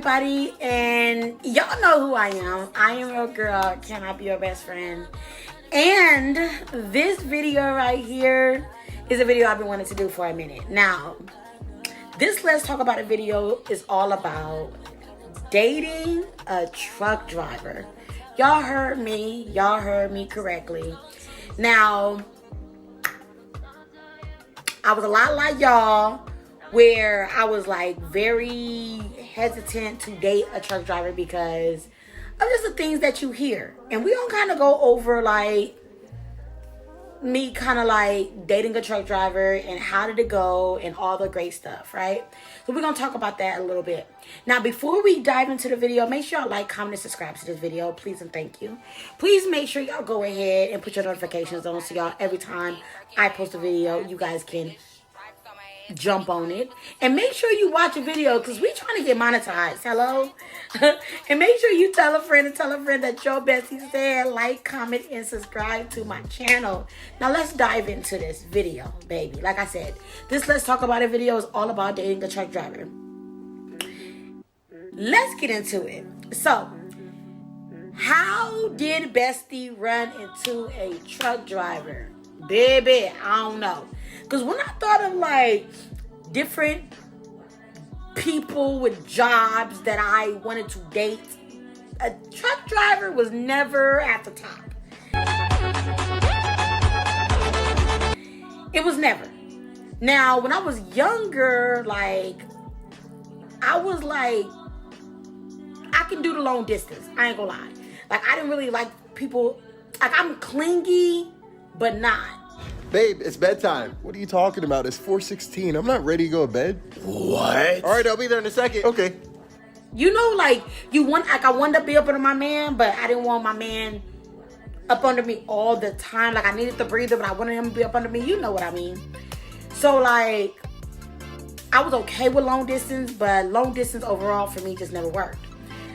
everybody, and y'all know who I am. I am your girl. Can I be your best friend? And this video right here is a video I've been wanting to do for a minute. Now, this Let's Talk About It video is all about dating a truck driver. Y'all heard me. Y'all heard me correctly. Now, I was a lot like y'all, where I was like very hesitant to date a truck driver because of just the things that you hear. And we don't kind of go over like me kind of like dating a truck driver and how did it go and all the great stuff, right? So we're going to talk about that a little bit. Now, before we dive into the video, make sure y'all like, comment, and subscribe to this video, please and thank you. Please make sure y'all go ahead and put your notifications on so y'all every time I post a video, you guys can jump on it. And make sure you watch a video because we trying to get monetized. Hello? And make sure you tell a friend that your bestie said like, comment, and subscribe to my channel. Now let's dive into this video, baby. Like I said, this Let's Talk About It video is all about dating a truck driver. Let's get into it. So, how did Bestie run into a truck driver? Baby, I don't know. Because when I thought of like different people with jobs that I wanted to date, a truck driver was never at the top. It was never. Now, when I was younger, like, I was like, I can do the long distance. I ain't gonna lie. Like, I didn't really like people, like, I'm clingy, but not. Babe, it's bedtime. What are you talking about? It's 4:16. I'm not ready to go to bed. What? All right, I'll be there in a second. Okay. You know, like, I wanted to be up under my man, but I didn't want my man up under me all the time. Like, I needed the breather, but I wanted him to be up under me. You know what I mean? So, like, I was okay with long distance, but long distance overall for me just never worked.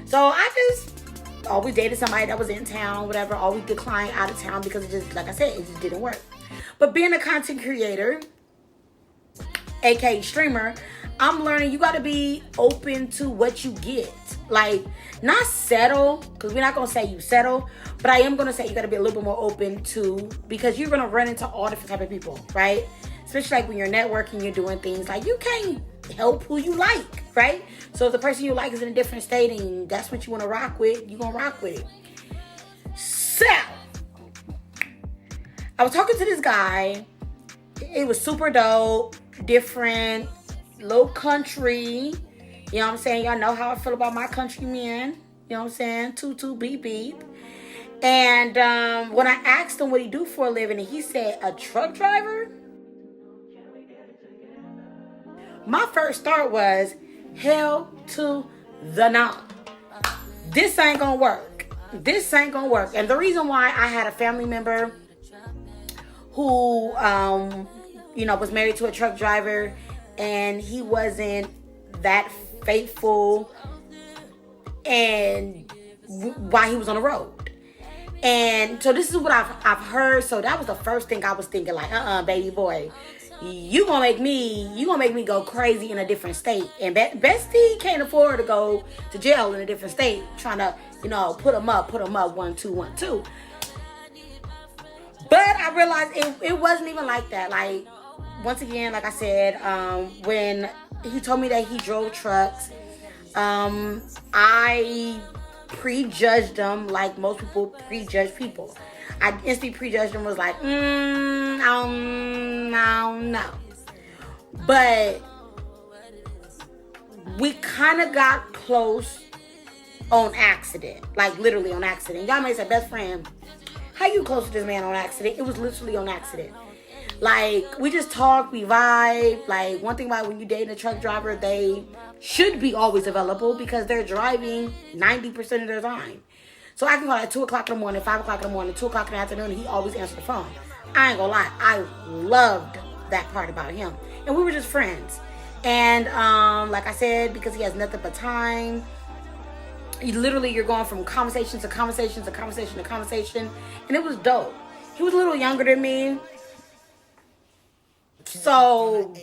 So, I just always dated somebody that was in town, whatever, always declined out of town because it just, like I said, it just didn't work. But being a content creator, aka streamer, I'm learning you gotta be open to what you get. Like, not settle, because we're not gonna say you settle, but I am gonna say you gotta be a little bit more open to, because you're gonna run into all different type of people, right? Especially like when you're networking, you're doing things like you can't help who you like, right? So if the person you like is in a different state and that's what you wanna rock with, you're gonna rock with it. So, I was talking to this guy. It was super dope, different, low country. You know what I'm saying? Y'all know how I feel about my country men. You know what I'm saying? Toot toot beep beep. And when I asked him what he do for a living, and he said, a truck driver? My first thought was, hell to the no. This ain't gonna work. This ain't gonna work. And the reason why, I had a family member who, was married to a truck driver, and he wasn't that faithful and while he was on the road. And so this is what I've heard. So that was the first thing I was thinking, like, baby boy, you gonna make me go crazy in a different state. And Bestie can't afford to go to jail in a different state trying to, put him up, 1 2 1 2. But I realized it wasn't even like that. Like, once again, like I said, when he told me that he drove trucks, I prejudged him like most people prejudge people. I instantly prejudged him, was like, I don't know. But we kind of got close on accident. Like, literally on accident. Y'all may say, best friend, how you close to this man on accident? It was literally on accident. Like, we just talk, we vibe. Like, one thing about when you date a truck driver, they should be always available because they're driving 90% of their time. So I can call at 2 o'clock in the morning, 5 o'clock in the morning, 2 o'clock in the afternoon, and he always answers the phone. I ain't gonna lie, I loved that part about him. And we were just friends. And like I said, because he has nothing but time, you're going from conversation to conversation to conversation to conversation, and it was dope. He was a little younger than me, so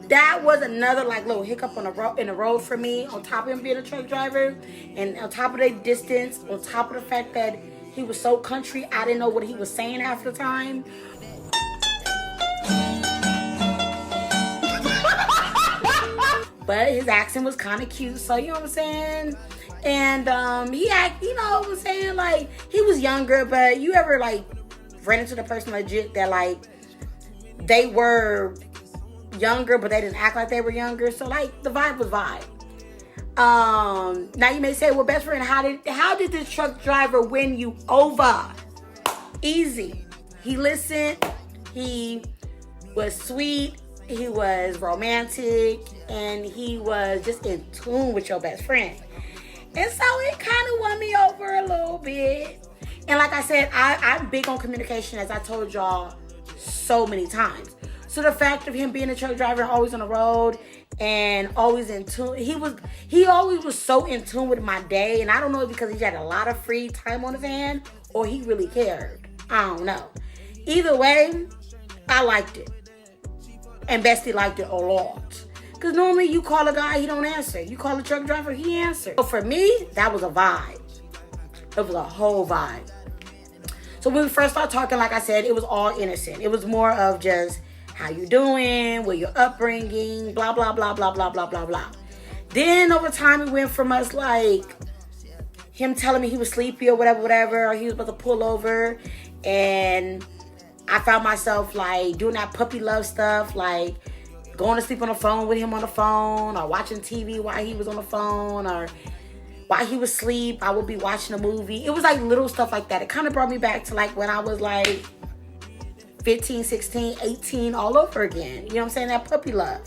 that was another like little hiccup on the road in the road for me. On top of him being a truck driver, and on top of the distance, on top of the fact that he was so country, I didn't know what he was saying half the time. But his accent was kind of cute, so you know what I'm saying. And he act, you know what I'm saying, like he was younger. But you ever like ran into the person legit that like they were younger, but they didn't act like they were younger? So like the vibe was vibe. Now you may say, well, best friend, how did this truck driver win you over? Easy. He listened. He was sweet. He was romantic, and he was just in tune with your best friend. And so it kind of won me over a little bit. And like I said, I'm big on communication, as I told y'all so many times. So the fact of him being a truck driver, always on the road and always in tune, he always was so in tune with my day. And I don't know if because he had a lot of free time on his hand or he really cared. I don't know. Either way, I liked it. And Bestie liked it a lot. Because normally you call a guy, he don't answer. You call a truck driver, he answers. So for me, that was a vibe. It was a whole vibe. So when we first started talking, like I said, it was all innocent. It was more of just, how you doing, what your upbringing, blah, blah, blah, blah, blah, blah, blah, blah. Then over time, it went from us like, him telling me he was sleepy or whatever, or he was about to pull over. And I found myself like doing that puppy love stuff, like going to sleep on the phone with him on the phone, or watching TV while he was on the phone, or while he was asleep, I would be watching a movie. It was like little stuff like that. It kind of brought me back to like when I was like 15, 16, 18, all over again. You know what I'm saying? That puppy love.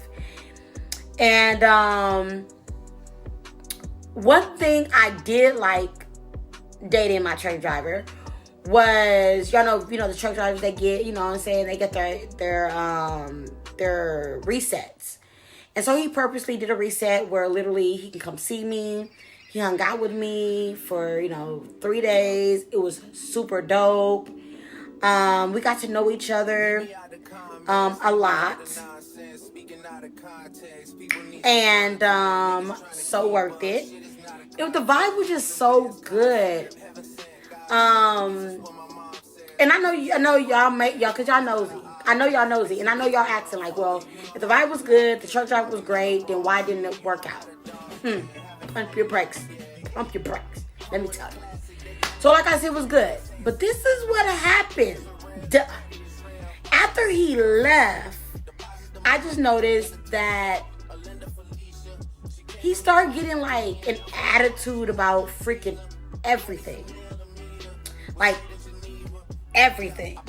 And one thing I did like dating my truck driver was, y'all know the truck drivers, they get, you know what I'm saying, they get their resets. And so he purposely did a reset where literally he can come see me. He hung out with me for, 3 days. It was super dope. We got to know each other a lot. And so worth it. The vibe was just so good. And I know y'all, cause y'all nosy. I know y'all nosy, and I know y'all acting like, well, if the vibe was good, the truck driver was great, then why didn't it work out? Pump your brakes. Let me tell you. So like I said, it was good. But this is what happened. After he left, I just noticed that he started getting like an attitude about freaking everything. Like everything.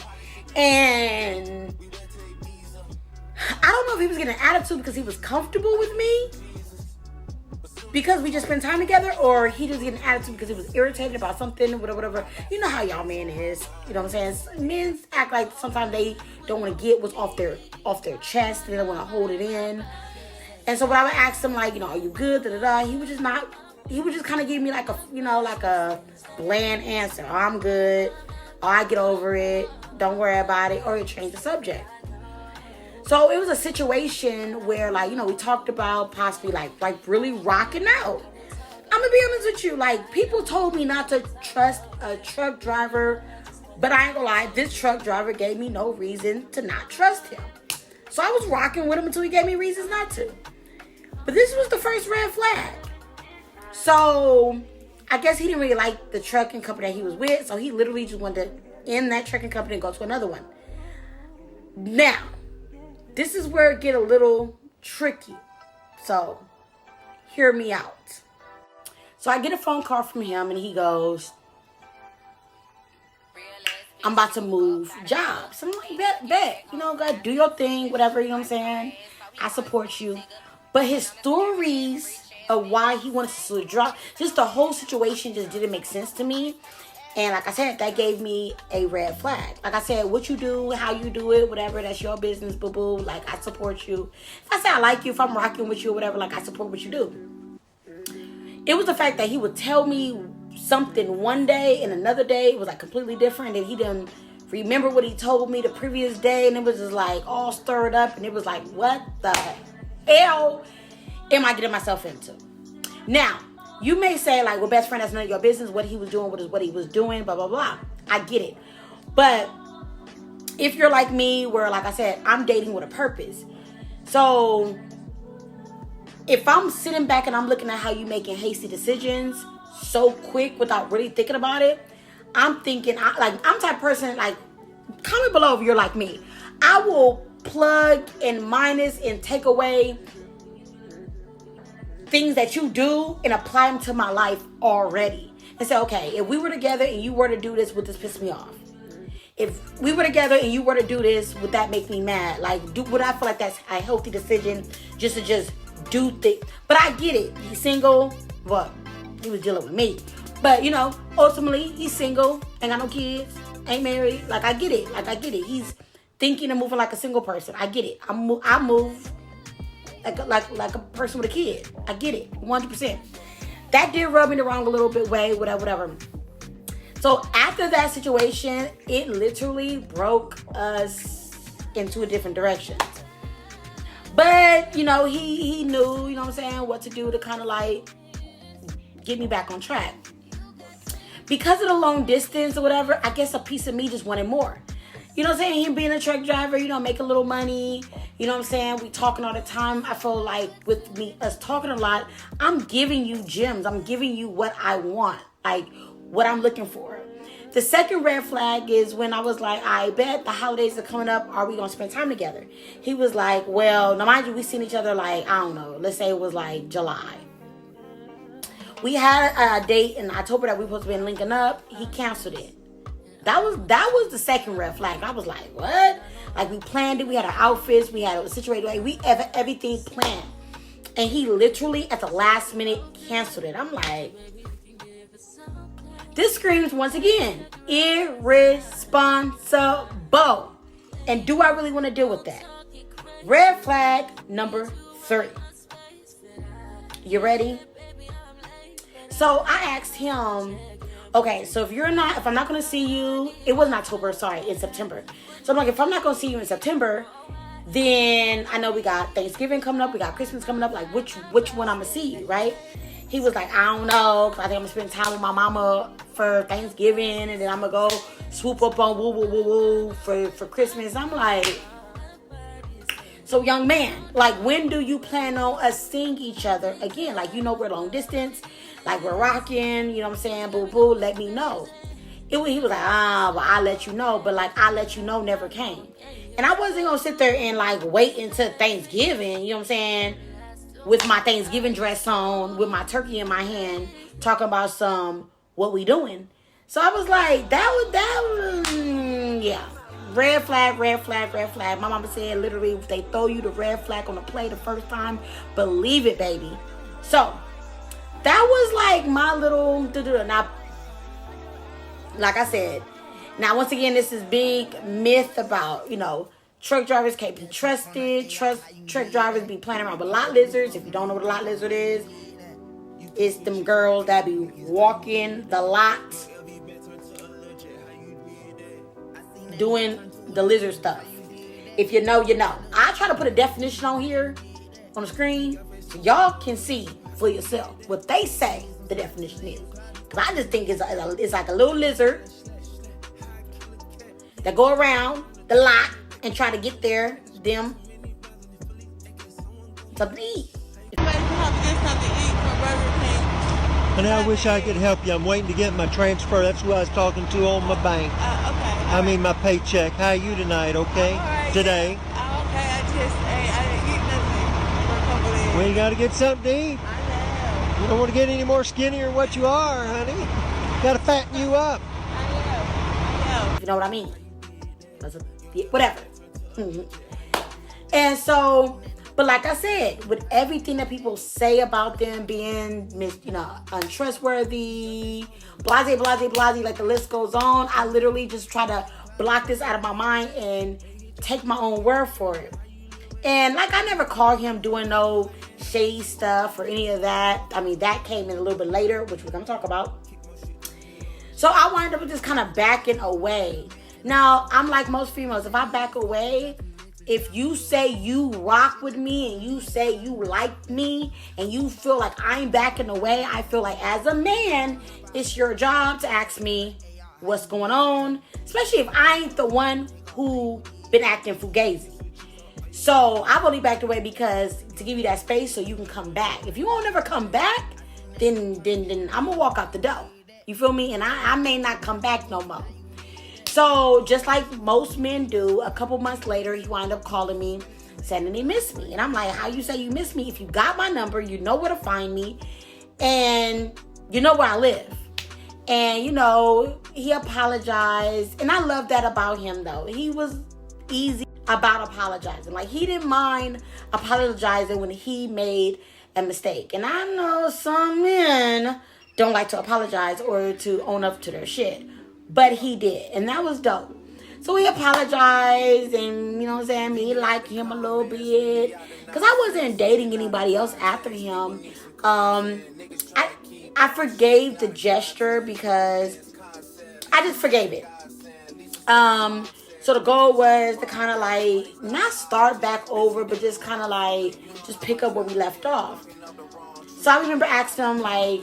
And I don't know if he was getting an attitude because he was comfortable with me, because we just spent time together, or he just getting an attitude because he was irritated about something, whatever. You know how y'all men is. You know what I'm saying? Men act like sometimes they don't want to get what's off their chest. They don't want to hold it in. And so when I would ask him, like, are you good? He would just not. He would just kind of give me like a bland answer. Oh, I'm good. Oh, I get over it. Don't worry about it. Or he'd change the subject. So it was a situation where, like, we talked about possibly like really rocking out. I'm gonna be honest with you. Like, people told me not to trust a truck driver, but I ain't gonna lie, this truck driver gave me no reason to not trust him. So I was rocking with him until he gave me reasons not to. But this was the first red flag. So I guess he didn't really like the trucking company that he was with, so he literally just wanted to end that trucking company and go to another one. Now, this is where it get a little tricky. So, hear me out. So I get a phone call from him and he goes, I'm about to move jobs. I'm like, bet. Go do your thing, whatever, you know what I'm saying? I support you. But his stories of why he wanted to drop, just the whole situation just didn't make sense to me. And like I said, that gave me a red flag. Like I said, what you do, how you do it, whatever, that's your business, boo-boo. Like, I support you. If I say I like you, if I'm rocking with you or whatever, like, I support what you do. It was the fact that he would tell me something one day and another day it was like completely different, and he didn't remember what he told me the previous day, and it was just like all stirred up, and it was like, what the hell am I getting myself into? Now, you may say, like, well, best friend, that's none of your business. What he was doing, what he was doing, blah, blah, blah. I get it. But if you're like me, where, like I said, I'm dating with a purpose. So if I'm sitting back and I'm looking at how you making hasty decisions so quick without really thinking about it, I'm thinking, I'm the type of person, like, comment below if you're like me. I will plug and minus and take away things that you do and apply them to my life already. And say, okay, if we were together and you were to do this, would this piss me off? If we were together and you were to do this, would that make me mad? Like, would I feel like that's a healthy decision just to do things? But I get it. He's single. What? He was dealing with me. But, you know, ultimately, he's single. Ain't got no kids. Ain't married. Like, I get it. He's thinking and moving like a single person. I get it. I move like a person with a kid. I get it. 100%. That did rub me the wrong a little bit way. Whatever. So after that situation, it literally broke us into a different direction. But, you know, he knew, you know what I'm saying, what to do to kind of like get me back on track. Because of the long distance or whatever, I guess a piece of me just wanted more. You know what I'm saying? Him being a truck driver, you know, making a little money. You know what I'm saying? We talking all the time. I feel like with us talking a lot, I'm giving you gems. I'm giving you what I want. Like, what I'm looking for. The second red flag is when I was like, I bet the holidays are coming up. Are we going to spend time together? He was like, well, now mind you, we seen each other like, I don't know. Let's say it was like July. We had a date in October that we were supposed to be linking up. He canceled it. That was the second red flag. I was like, what? Like, we planned it. We had our outfits. We had it situated. Like, we everything planned. And he literally at the last minute canceled it. I'm like, this screams once again irresponsible. And do I really want to deal with that? Red flag number 3. You ready? So I asked him, okay, so if I'm not going to see you, it wasn't October, sorry, it's September. So I'm like, if I'm not going to see you in September, then I know we got Thanksgiving coming up, we got Christmas coming up, like which one I'm going to see you, right? He was like, I don't know, because I think I'm going to spend time with my mama for Thanksgiving, and then I'm going to go swoop up on woo, woo, woo, woo for Christmas. I'm like, so young man, like, when do you plan on us seeing each other again? Like, you know, we're long distance, like we're rocking, you know what I'm saying? Boo, boo, let me know. He was like, well, I'll let you know. But like, I'll let you know never came. And I wasn't going to sit there and like wait until Thanksgiving, you know what I'm saying? With my Thanksgiving dress on, with my turkey in my hand, talking about what we doing. So I was like, that was, yeah. Red flag, red flag, red flag. My mama said literally, if they throw you the red flag on the plate the first time, believe it, baby. So that was like my little, now, like I said, now once again, this is big myth about, you know, truck drivers can't be trusted. Truck drivers be playing around with lot lizards. If you don't know what a lot lizard is, it's them girls that be walking the lot doing the lizard stuff. If you know, you know. I try to put a definition on here on the screen so y'all can see for yourself what they say the definition is. Because I just think it's like a little lizard that go around the lot and try to get them something to eat. And I wish I could help you. I'm waiting to get my transfer. That's who I was talking to on my bank. Okay. I mean my paycheck. How are you tonight, okay? Right. Today? Okay, I didn't eat nothing for a couple of days. Well, you got to get something to eat. I know. You don't want to get any more skinnier than what you are, honey. Got to fatten you up. I know. You know what I mean? Whatever. And so, but like I said, with everything that people say about them being, untrustworthy, blase, like the list goes on, I literally just try to block this out of my mind and take my own word for it. And like, I never called him doing no shady stuff or any of that. I mean, that came in a little bit later, which we're going to talk about. So I wound up just kind of backing away. Now, I'm like most females. If I back away, if you say you rock with me and you say you like me and you feel like I'm backing away, I feel like as a man, it's your job to ask me what's going on, especially if I ain't the one who been acting fugazi. So I've only backed away because to give you that space so you can come back. If you won't ever come back, then I'm gonna walk out the door. You feel me? And I may not come back no more. So just like most men do, a couple months later, he wound up calling me, saying that he missed me. And I'm like, how you say you miss me? If you got my number, you know where to find me, and you know where I live. And, you know, he apologized. And I love that about him, though. He was easy about apologizing. Like, he didn't mind apologizing when he made a mistake. And I know some men don't like to apologize or to own up to their shit. But he did. And that was dope. So he apologized, and, you know what I'm saying, me like him a little bit. Because I wasn't dating anybody else after him. I forgave the gesture because I just forgave it. So the goal was to kind of like, not start back over, but just kind of like, just pick up where we left off. So I remember asking him like,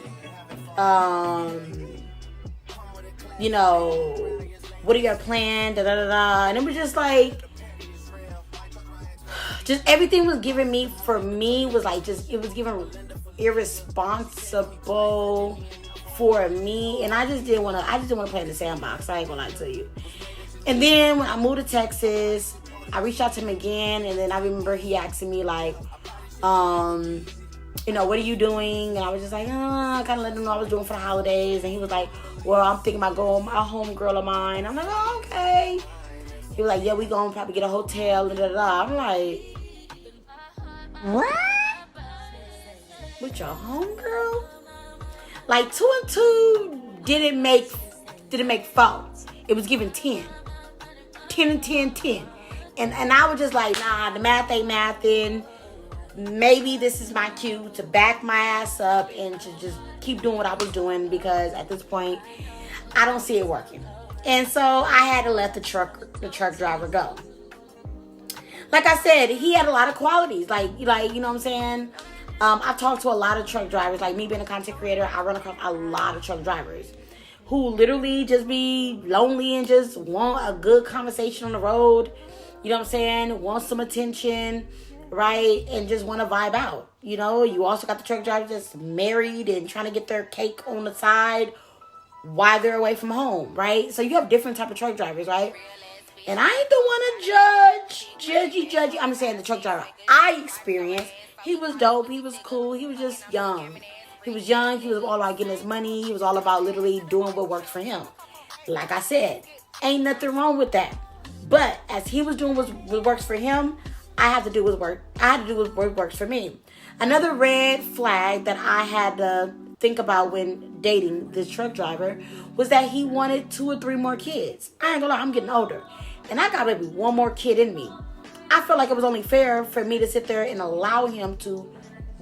you know, what are your plans? Da da da da. And it was just like, just everything was giving me, for me, was like, just, it was giving irresponsible for me. And I just didn't want to play in the sandbox. I ain't gonna lie to you. And then when I moved to Texas, I reached out to him again. And then I remember he asking me like, you know, what are you doing? And I was just like, I kind of let him know I was doing for the holidays. And he was like, well, I'm thinking about going with my homegirl of mine. I'm like, oh, okay. He was like, yeah, we gonna probably get a hotel. And da, da, da. I'm like, what? With your homegirl? Like 2 and 2 didn't make 4. It was given 10. 10 and 10, 10. And I was just like, nah, the math ain't mathing. Maybe this is my cue to back my ass up and to just keep doing what I was doing, because at this point, I don't see it working. And so I had to let the truck driver go. Like I said, he had a lot of qualities. Like you know what I'm saying? I've talked to a lot of truck drivers. Like me being a content creator, I run across a lot of truck drivers who literally just be lonely and just want a good conversation on the road. You know what I'm saying? Want some attention, right? And just want to vibe out. You know, you also got the truck drivers that's married and trying to get their cake on the side while they're away from home, right? So you have different type of truck drivers, right? And I ain't the one to judge. I'm saying the truck driver I experienced, he was dope. He was cool. He was just young. He was young. He was all about getting his money. He was all about literally doing what worked for him. Like I said, ain't nothing wrong with that. But as he was doing what works for him, I had to do what works for me. Another red flag that I had to think about when dating this truck driver was that he wanted 2 or 3 more kids. I ain't gonna lie, I'm getting older. And I got maybe 1 more kid in me. I felt like it was only fair for me to sit there and allow him to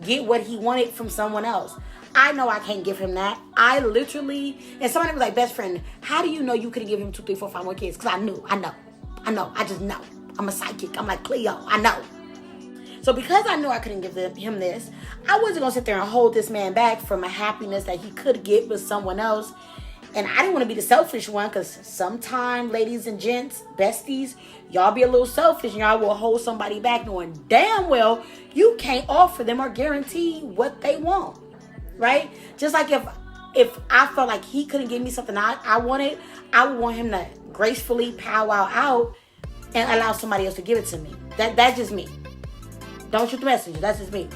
get what he wanted from someone else. I know I can't give him that. I literally, and somebody was like, best friend, how do you know you couldn't give him 2, 3, 4, 5 more kids? Because I just know. I'm a psychic. I'm like Cleo. I know. So because I knew I couldn't give him this, I wasn't going to sit there and hold this man back from a happiness that he could get with someone else. And I didn't want to be the selfish one, because sometimes, ladies and gents, besties, y'all be a little selfish and y'all will hold somebody back knowing damn well you can't offer them or guarantee what they want, right? Just like if I felt like he couldn't give me something I wanted, I would want him to gracefully powwow out and allow somebody else to give it to me. That's just me. Don't shoot the messenger. That's just me.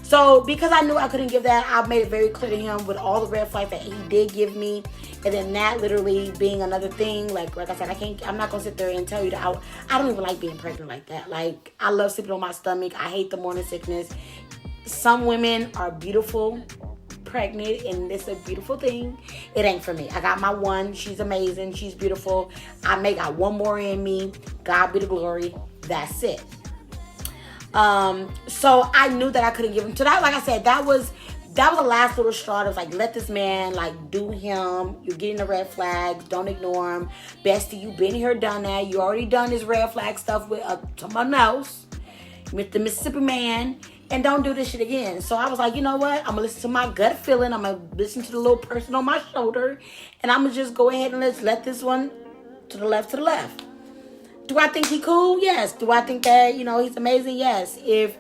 So because I knew I couldn't give that, I made it very clear to him with all the red flags that he did give me. And then that literally being another thing, like I said, I'm not gonna sit there and tell you that I don't even like being pregnant like that. Like, I love sleeping on my stomach. I hate the morning sickness. Some women are beautiful pregnant, and it's a beautiful thing. It ain't for me. I got my one. She's amazing. She's beautiful. I may got 1 more in me. God be the glory. That's it. So I knew that I couldn't give him. So that, like I said, that was that was the last little straw. That was like, let this man like do him. You're getting the red flags. Don't ignore him. Bestie, you been here, done that. You already done this red flag stuff with someone else, with the Mississippi man, and don't do this shit again. So I was like, you know what? I'm gonna listen to my gut feeling. I'm gonna listen to the little person on my shoulder, and I'm gonna just go ahead and let this one to the left, to the left. Do I think he cool? Yes. Do I think that, he's amazing? Yes. If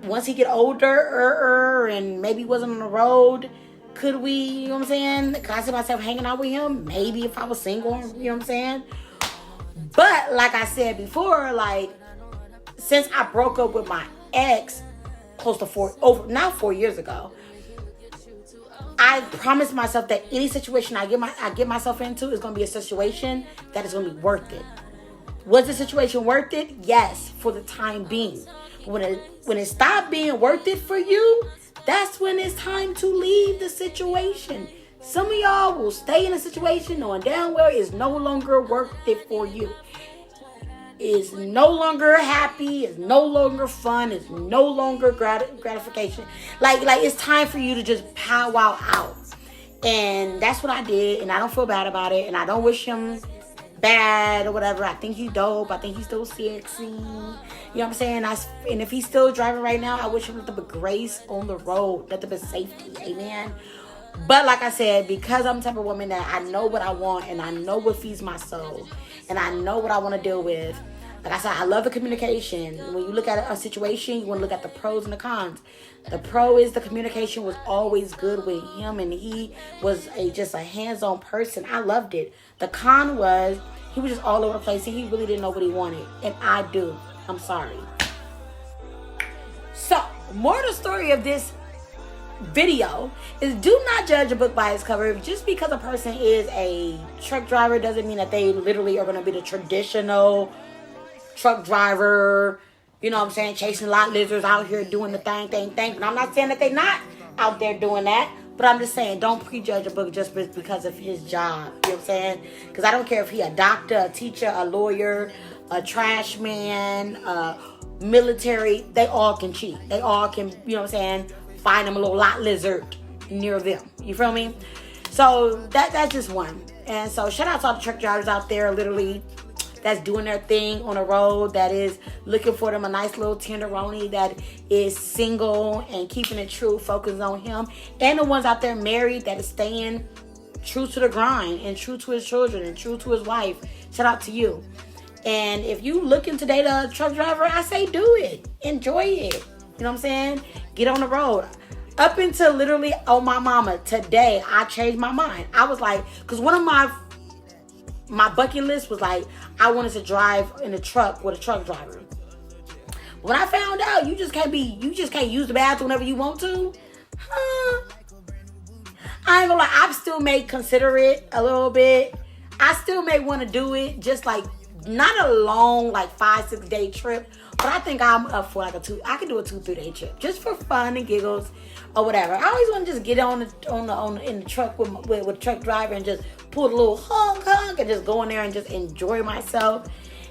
once he get older and maybe wasn't on the road, could we, you know what I'm saying? Could I see myself hanging out with him? Maybe if I was single, you know what I'm saying? But like I said before, like, since I broke up with my ex close to 4 years ago, I promised myself that any situation I get myself into is going to be a situation that is going to be worth it. Was the situation worth it? Yes, for the time being. When it stopped being worth it for you, that's when it's time to leave the situation. Some of y'all will stay in a situation knowing damn well it's no longer worth it for you. It's no longer happy. It's no longer fun. It's no longer gratification. Like it's time for you to just powwow out. And that's what I did. And I don't feel bad about it. And I don't wish him bad or whatever. I think he's dope. I think he's still sexy. You know what I'm saying? And if he's still driving right now, I wish him nothing but grace on the road, nothing but safety. Amen. But like I said, because I'm the type of woman that I know what I want and I know what feeds my soul and I know what I want to deal with. Like I said, I love the communication. When you look at a situation, you want to look at the pros and the cons. The pro is the communication was always good with him, and he was just a hands-on person. I loved it. The con was he was just all over the place, and he really didn't know what he wanted. And I do. I'm sorry. So, more of the story of this video is, do not judge a book by its cover. Just because a person is a truck driver doesn't mean that they literally are going to be the traditional truck driver, you know what I'm saying, chasing lot lizards out here doing the thing. But I'm not saying that they're not out there doing that, but I'm just saying don't prejudge a book just because of his job. You know what I'm saying? Because I don't care if he a doctor, a teacher, a lawyer, a trash man, military, they all can cheat. They all can, you know what I'm saying, find them a little lot lizard near them. You feel me? So that's just one. And so shout out to all the truck drivers out there, literally, that's doing their thing on the road, that is looking for them a nice little tenderoni, that is single and keeping it true, focusing on him. And the ones out there married that is staying true to the grind and true to his children and true to his wife. Shout out to you. And if you looking to date a truck driver, I say do it. Enjoy it. You know what I'm saying? Get on the road. Up until literally, oh my mama, today I changed my mind. I was like, because one of my bucket list was like, I wanted to drive in a truck with a truck driver. When I found out you just can't use the bathroom whenever you want to, I ain't gonna lie, I still may consider it a little bit. I still may want to do it, just like not a long, like 5-6 day trip, but I think I'm up for like I could do a 2-3 day trip just for fun and giggles or whatever. I always want to just get in the truck with a truck driver and just pull a little honk and just go in there and just enjoy myself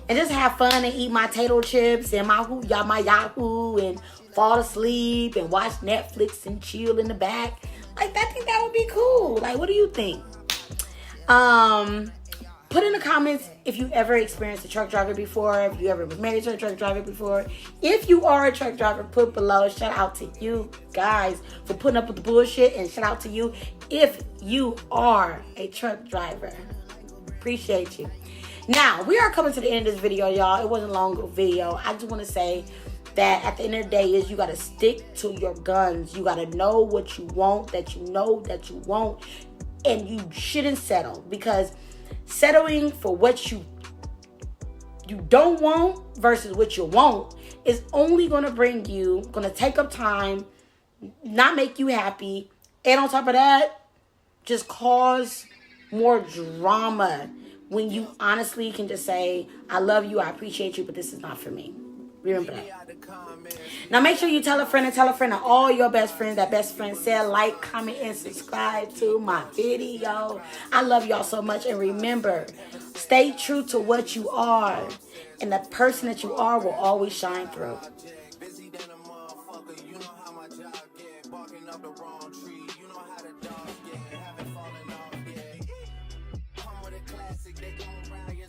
and just have fun and eat my potato chips and my Yahoo and fall asleep and watch Netflix and chill in the back. Like, I think that would be cool. Like, what do you think? Put in the comments if you ever experienced a truck driver before, if you ever was married to a truck driver before. If you are a truck driver, put below. Shout out to you guys for putting up with the bullshit, and shout out to you if you are a truck driver. Appreciate you. Now, we are coming to the end of this video, y'all. It wasn't a long video. I just want to say that at the end of the day is you got to stick to your guns. You got to know what you want, that you know that you won't, and you shouldn't settle, because settling for what you don't want versus what you want is only going to take up time, not make you happy, and on top of that, just cause more drama when you honestly can just say, I love you, I appreciate you, but this is not for me. Remember that. Now make sure you tell a friend and all your best friends that best friend said, like, comment, and subscribe to my video. I love y'all so much. And remember, stay true to what you are, and the person that you are will always shine through. know how my job get, barking up the wrong tree. You know how the dogs get, haven't fallen off yet. Come with a classic, they gon' ride your